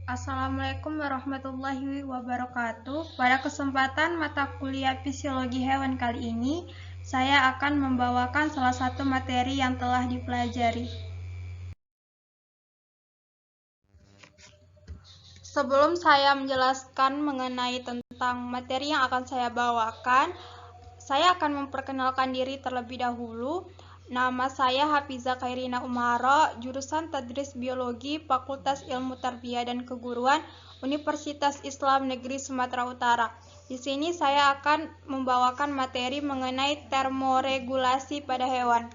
Assalamualaikum warahmatullahi wabarakatuh. Pada kesempatan mata kuliah Fisiologi Hewan kali ini, saya akan membawakan salah satu materi yang telah dipelajari. Sebelum saya menjelaskan mengenai tentang materi yang akan saya bawakan, saya akan memperkenalkan diri terlebih dahulu. Nama saya Hafiza Khairina Umaro, jurusan Tadris Biologi, Fakultas Ilmu Tarbiyah dan Keguruan, Universitas Islam Negeri Sumatera Utara. Di sini saya akan membawakan materi mengenai termoregulasi pada hewan.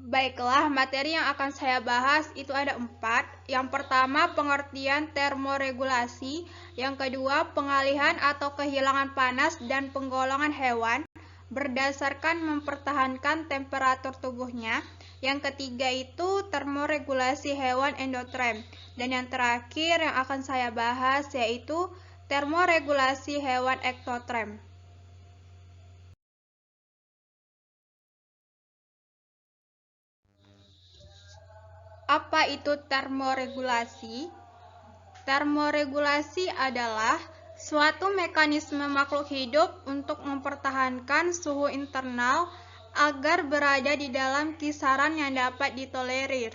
Baiklah, materi yang akan saya bahas itu ada 4. Yang pertama, pengertian termoregulasi. Yang kedua, pengalihan atau kehilangan panas dan penggolongan hewan berdasarkan mempertahankan temperatur tubuhnya. Yang ketiga itu termoregulasi hewan endoterm. Dan yang terakhir yang akan saya bahas yaitu termoregulasi hewan ektoterm. Apa itu termoregulasi? Termoregulasi adalah suatu mekanisme makhluk hidup untuk mempertahankan suhu internal agar berada di dalam kisaran yang dapat ditolerir.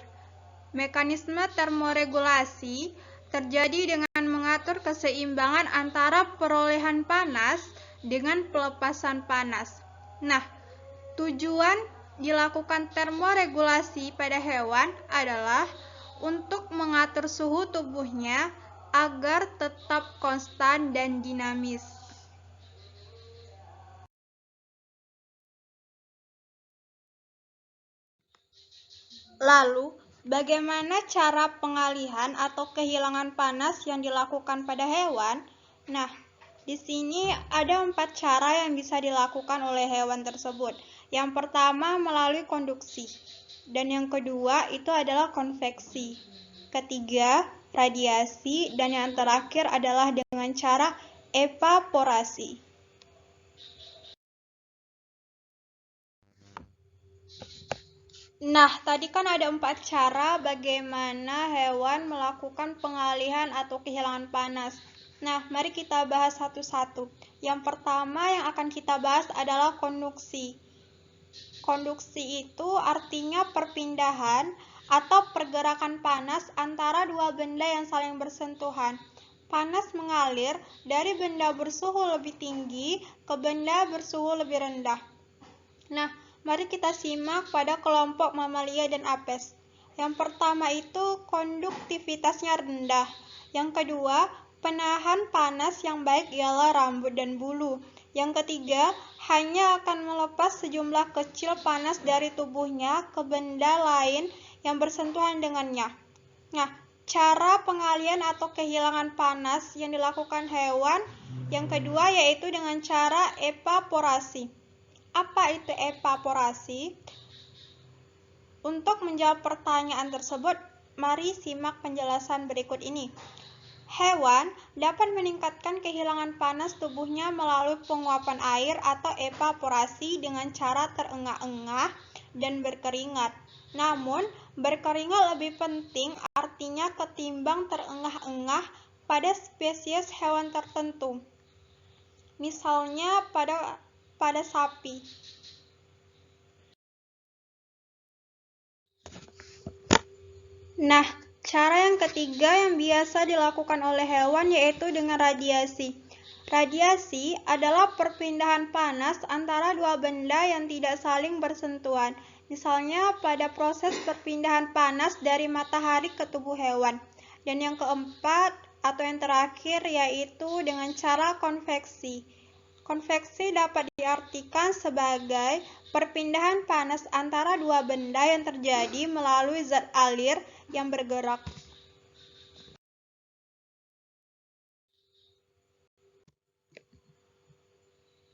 Mekanisme termoregulasi terjadi dengan mengatur keseimbangan antara perolehan panas dengan pelepasan panas. Nah, tujuan dilakukan termoregulasi pada hewan adalah untuk mengatur suhu tubuhnya agar tetap konstan dan dinamis. Lalu, bagaimana cara pengalihan atau kehilangan panas yang dilakukan pada hewan? Nah, di sini ada 4 cara yang bisa dilakukan oleh hewan tersebut. Yang pertama melalui konduksi, dan yang kedua itu adalah konveksi. Ketiga, radiasi, dan yang terakhir adalah dengan cara evaporasi. Nah, tadi kan ada 4 cara bagaimana hewan melakukan pengalihan atau kehilangan panas. Nah, mari kita bahas satu-satu. Yang pertama yang akan kita bahas adalah konduksi. Konduksi itu artinya perpindahan atau pergerakan panas antara dua benda yang saling bersentuhan. Panas mengalir dari benda bersuhu lebih tinggi ke benda bersuhu lebih rendah. Nah, mari kita simak pada kelompok mamalia dan apes. Yang pertama itu konduktivitasnya rendah. Yang kedua, penahan panas yang baik ialah rambut dan bulu. Yang ketiga, hanya akan melepas sejumlah kecil panas dari tubuhnya ke benda lain yang bersentuhan dengannya. Nah, cara pengalihan atau kehilangan panas yang dilakukan hewan yang kedua yaitu dengan cara evaporasi. Apa itu evaporasi? Untuk menjawab pertanyaan tersebut, mari simak penjelasan berikut ini. Hewan dapat meningkatkan kehilangan panas tubuhnya melalui penguapan air atau evaporasi dengan cara terengah-engah dan berkeringat. Namun, berkeringat lebih penting artinya ketimbang terengah-engah pada spesies hewan tertentu. Misalnya pada sapi. Nah, cara yang ketiga yang biasa dilakukan oleh hewan yaitu dengan radiasi. Radiasi adalah perpindahan panas antara dua benda yang tidak saling bersentuhan. Misalnya pada proses perpindahan panas dari matahari ke tubuh hewan. Dan yang keempat atau yang terakhir yaitu dengan cara konveksi. Konveksi dapat diartikan sebagai perpindahan panas antara dua benda yang terjadi melalui zat alir yang bergerak.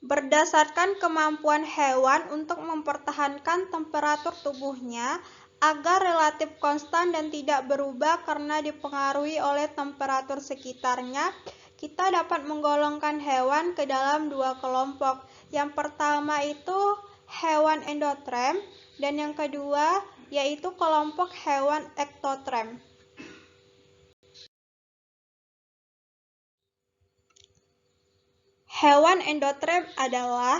Berdasarkan kemampuan hewan untuk mempertahankan temperatur tubuhnya agar relatif konstan dan tidak berubah karena dipengaruhi oleh temperatur sekitarnya, kita dapat menggolongkan hewan ke dalam 2 kelompok. Yang pertama itu hewan endoterm dan yang kedua yaitu kelompok hewan ektotrem. Hewan endotrem adalah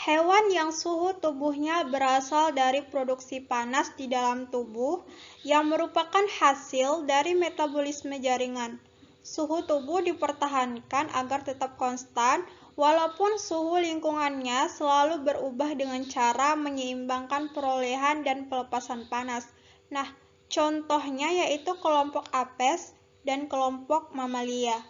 hewan yang suhu tubuhnya berasal dari produksi panas di dalam tubuh yang merupakan hasil dari metabolisme jaringan. Suhu tubuh dipertahankan agar tetap konstan walaupun suhu lingkungannya selalu berubah dengan cara menyeimbangkan perolehan dan pelepasan panas. Nah, contohnya yaitu kelompok Apes dan kelompok Mamalia.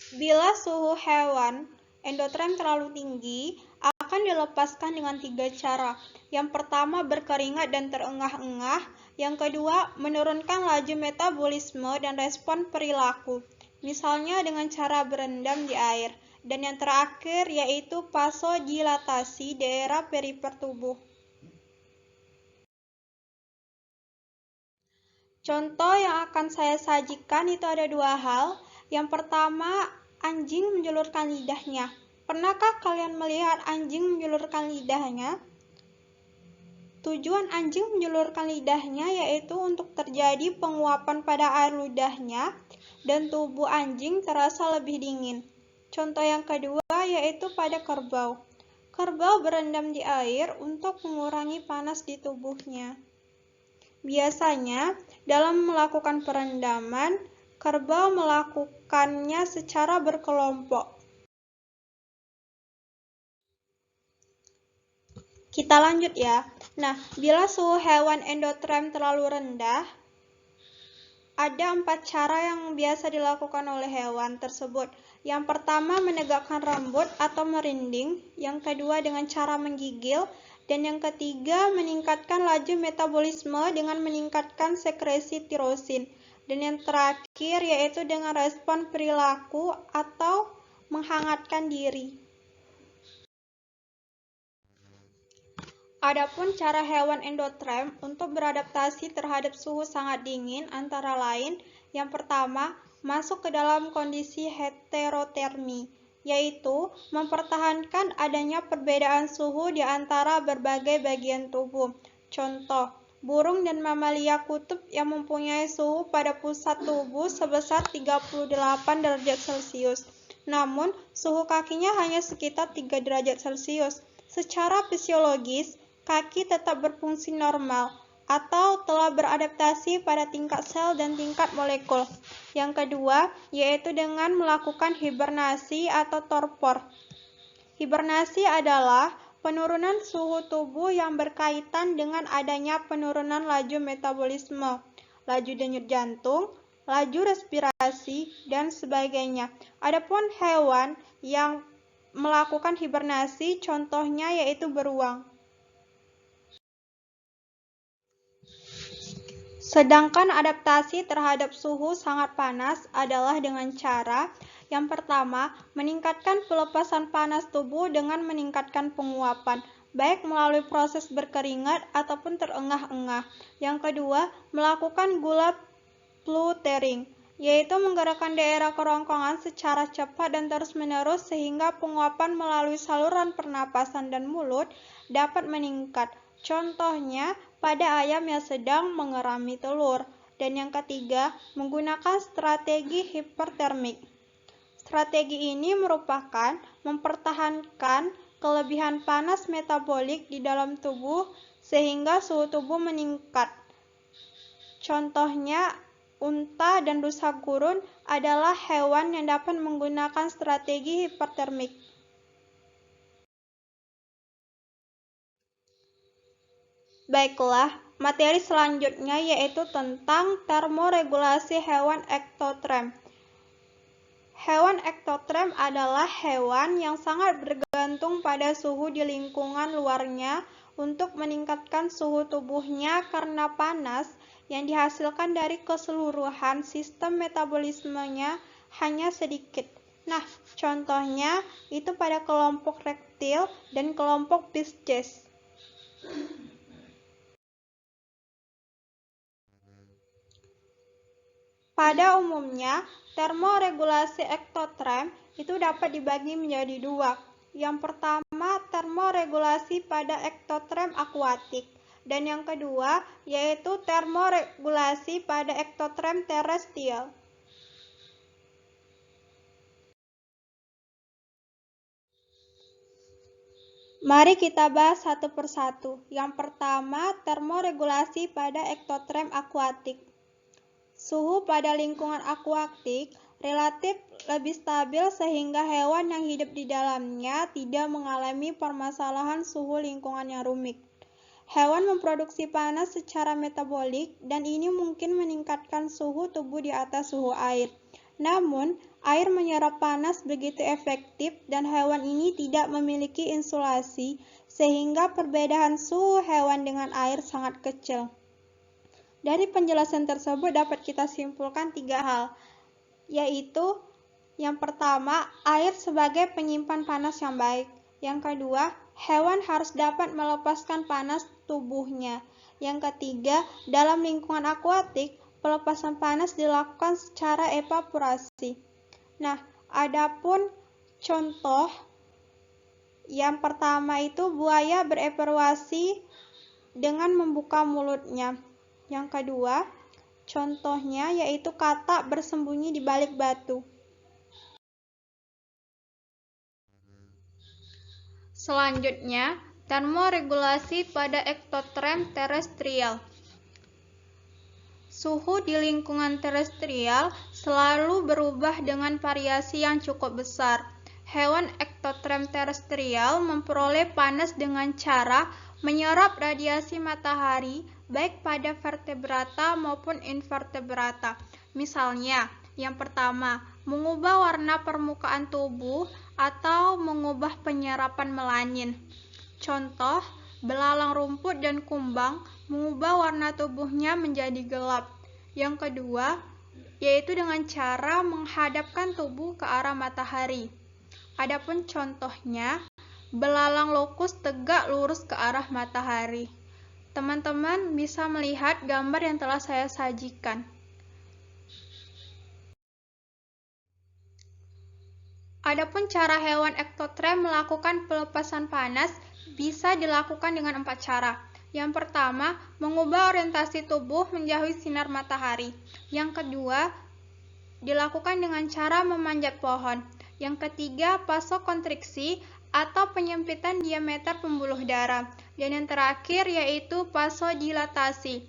Bila suhu hewan endotrem terlalu tinggi, akan dilepaskan dengan 3 cara. Yang pertama berkeringat dan terengah-engah, yang kedua menurunkan laju metabolisme dan respon perilaku, misalnya dengan cara berendam di air, dan yang terakhir yaitu vasodilatasi daerah perifer tubuh. Contoh yang akan saya sajikan itu ada 2 hal. Yang pertama, anjing menjulurkan lidahnya. Pernahkah kalian melihat anjing menjulurkan lidahnya? Tujuan anjing menjulurkan lidahnya yaitu untuk terjadi penguapan pada air ludahnya dan tubuh anjing terasa lebih dingin. Contoh yang kedua yaitu pada kerbau. Kerbau berendam di air untuk mengurangi panas di tubuhnya. Biasanya, dalam melakukan perendaman, kerbau melakukannya secara berkelompok. Kita lanjut ya. Nah, bila suhu hewan endotrem terlalu rendah, ada 4 cara yang biasa dilakukan oleh hewan tersebut. Yang pertama, menegakkan rambut atau merinding. Yang kedua, dengan cara menggigil. Dan yang ketiga, meningkatkan laju metabolisme dengan meningkatkan sekresi tirosin. Dan yang terakhir yaitu dengan respon perilaku atau menghangatkan diri. Adapun cara hewan endotrem untuk beradaptasi terhadap suhu sangat dingin antara lain, yang pertama, masuk ke dalam kondisi heterotermi, yaitu mempertahankan adanya perbedaan suhu di antara berbagai bagian tubuh. Contoh, burung dan mamalia kutub yang mempunyai suhu pada pusat tubuh sebesar 38 derajat Celcius, namun suhu kakinya hanya sekitar 3 derajat Celcius. Secara fisiologis, kaki tetap berfungsi normal atau telah beradaptasi pada tingkat sel dan tingkat molekul. Yang kedua, yaitu dengan melakukan hibernasi atau torpor. Hibernasi adalah penurunan suhu tubuh yang berkaitan dengan adanya penurunan laju metabolisme, laju denyut jantung, laju respirasi, dan sebagainya. Adapun hewan yang melakukan hibernasi, contohnya yaitu beruang. Sedangkan adaptasi terhadap suhu sangat panas adalah dengan cara yang pertama, meningkatkan pelepasan panas tubuh dengan meningkatkan penguapan, baik melalui proses berkeringat ataupun terengah-engah. Yang kedua, melakukan gula fluttering, yaitu menggerakkan daerah kerongkongan secara cepat dan terus-menerus sehingga penguapan melalui saluran pernapasan dan mulut dapat meningkat. Contohnya pada ayam yang sedang mengerami telur. Dan yang ketiga, menggunakan strategi hipertermik. Strategi ini merupakan mempertahankan kelebihan panas metabolik di dalam tubuh sehingga suhu tubuh meningkat. Contohnya, unta dan rusa gurun adalah hewan yang dapat menggunakan strategi hipertermik. Baiklah, materi selanjutnya yaitu tentang termoregulasi hewan ektotrem. Hewan ektotrem adalah hewan yang sangat bergantung pada suhu di lingkungan luarnya untuk meningkatkan suhu tubuhnya karena panas yang dihasilkan dari keseluruhan sistem metabolismenya hanya sedikit. Nah, contohnya itu pada kelompok reptil dan kelompok Pisces. Pada umumnya, termoregulasi ektotrem itu dapat dibagi menjadi 2, Yang pertama, termoregulasi pada ektoterm akuatik. Dan yang kedua, yaitu termoregulasi pada ektoterm terestrial. Mari kita bahas satu persatu. Yang pertama, termoregulasi pada ektoterm akuatik. Suhu pada lingkungan akuatik relatif lebih stabil sehingga hewan yang hidup di dalamnya tidak mengalami permasalahan suhu lingkungan yang rumit. Hewan memproduksi panas secara metabolik dan ini mungkin meningkatkan suhu tubuh di atas suhu air. Namun, air menyerap panas begitu efektif dan hewan ini tidak memiliki insulasi sehingga perbedaan suhu hewan dengan air sangat kecil. Dari penjelasan tersebut dapat kita simpulkan 3 hal, yaitu yang pertama, air sebagai penyimpan panas yang baik. Yang kedua, hewan harus dapat melepaskan panas tubuhnya. Yang ketiga, dalam lingkungan akuatik, pelepasan panas dilakukan secara evaporasi. Nah, adapun contoh yang pertama itu buaya berevaporasi dengan membuka mulutnya. Yang kedua, contohnya yaitu katak bersembunyi di balik batu. Selanjutnya, termoregulasi pada ektoterm terestrial. Suhu di lingkungan terestrial selalu berubah dengan variasi yang cukup besar. Hewan ektoterm terestrial memperoleh panas dengan cara menyerap radiasi matahari baik pada vertebrata maupun invertebrata. Misalnya, yang pertama, mengubah warna permukaan tubuh atau mengubah penyerapan melanin. Contoh, belalang rumput dan kumbang mengubah warna tubuhnya menjadi gelap. Yang kedua, yaitu dengan cara menghadapkan tubuh ke arah matahari. Adapun contohnya, belalang lokus tegak lurus ke arah matahari. Teman-teman bisa melihat gambar yang telah saya sajikan. Adapun cara hewan ektoterm melakukan pelepasan panas bisa dilakukan dengan 4 cara. Yang pertama, mengubah orientasi tubuh menjauhi sinar matahari. Yang kedua, dilakukan dengan cara memanjat pohon. Yang ketiga, vasokonstriksi atau penyempitan diameter pembuluh darah. Dan yang terakhir yaitu vasodilatasi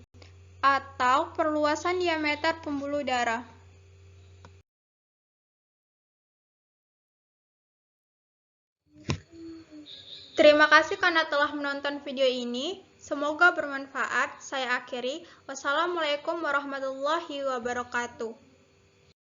atau perluasan diameter pembuluh darah. Terima kasih karena telah menonton video ini. Semoga bermanfaat. Saya akhiri. Wassalamualaikum warahmatullahi wabarakatuh.